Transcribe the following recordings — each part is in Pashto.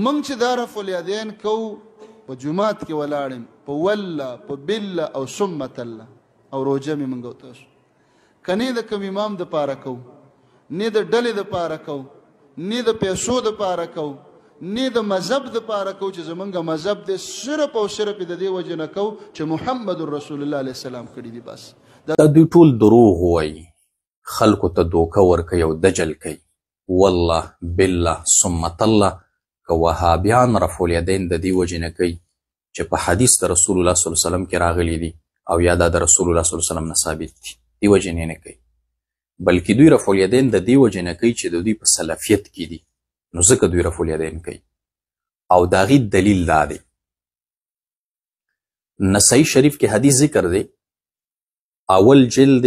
موږ چې دا رفع الیدین کوو په جومات کې ولاړ یم په والله په بالله او ثم تله او روژه مې موږ او تاسو که نه د کوم امام دپاره کوو نه د ډلې دپاره کوو نه د پیسو دپاره کوو نه د مذهب دپاره کوو چې زمونږ مذهب دی صرف او صرف د دې وجې نه کوو چې محمد رسول الله علیه السلام کړي دي. بس دا دوی ټول دروغ وایي، خلکو ته دوکه ورکوي او دجل کوي. والله بالله ثم تالله که وهابیان رفع الیدین د دې وجې نه کوي چې په حدیث د رسول الله صلی الله علیه وسلم کې راغلی دي او یا دا د رسول الله صلی الله علیه وسلم نه ثابت دي، دې وجې نه کوي. بلکې دوی رفع الیدین د دې وجې نه کوي چې د دوی په سلفیت کې دي، نو ځکه دوی رفع الیدین کوي. او د هغې دلیل دا دی، نسائی شریف کې حدیث ذکر دی، اول جلد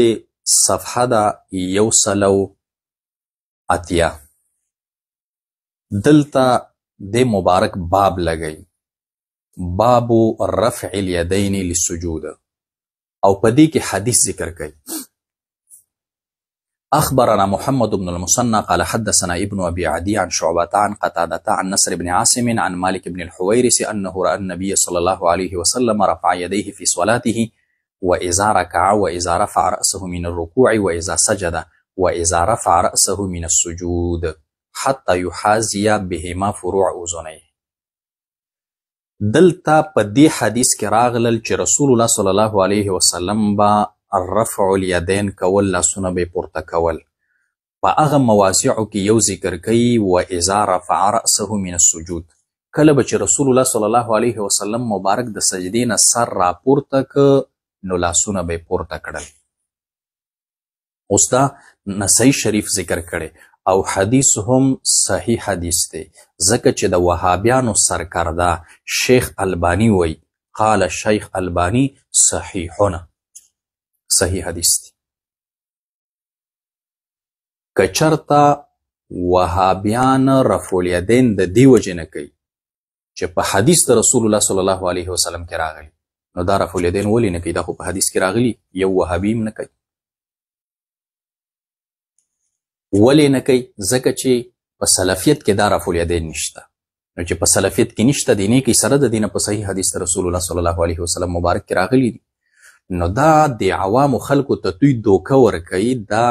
صفحه ده 180. دلته د مبارک باب لګی، باب رفع الیدین للسجود، او په دې کې حدیث ذکر کوي. أخبرنا محمد بن المثنى قال حدثنا ابن أبي عدي عن شعبة عن قتادة عن نصر بن عاصم عن مالك بن الحويرث أنه رأى النبي صلى الله عليه وسلم رفع يديه في صلاته وإذا ركع وإذا رفع رأسه من الركوع وإذا سجد وإذا رفع رأسه من السجود حتى يحاذي بهما فروع أذنيه. دلته په دې حدیث کې راغلل چې رسول الله صلی الله علیه وسلم با الرفع الیدین کول، لاسونه به پورته کول. په هغه مواضعو کې یو ذکر کوي و اذا رفع رأسه من السجود، کله به چې رسول الله صلی الله علیه وسلم مبارک د سجدې نه سر راپورته که نو لاسونه به پورته کړل. اوس دا نسائی شریف ذکر کړي او حدیث هم صحیح حدیث دی، ځکه چې د وهابیانو سرکرده شیخ البانی وی قال شیخ البانی صحیحونه، صحیح حدیث دی. که چرته وهابیان رفع الیدین د دې وجې نه کوي چې په حدیث د رسول الله صلی الله علیه وسلم کې راغلی، نو دا رفع الیدین ولې نه کوي؟ دا خو په حدیث کې راغلی، یو وهابي هم نه کوي. ولې نه کوي؟ ځکه چې په سلفیت کې دا رفع الیدین نشته. نو چې په سلفیت کې نشته، د نیکۍ سره د دې نه په صحیح حدیث د رسول الله صلی الله علیه وسلم مبارک کې راغلی دي. نو دا د عوامو خلکو ته دوی دوکه ورکوي، دا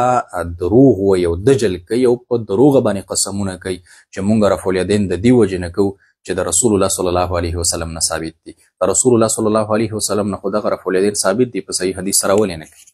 دروغ وایي او دجل کوي او په دروغه باندې قسمونه کوي چې مونږ رفع الیدین د دې وجې نه کوو چې د رسول الله صلی الله علیه وسلم نه ثابت دي. د رسول الله صلی الله علیه وسلم نه خو دغه رفع الیدین ثابت دي، په صحیح حدیث سره ولې نه کوي؟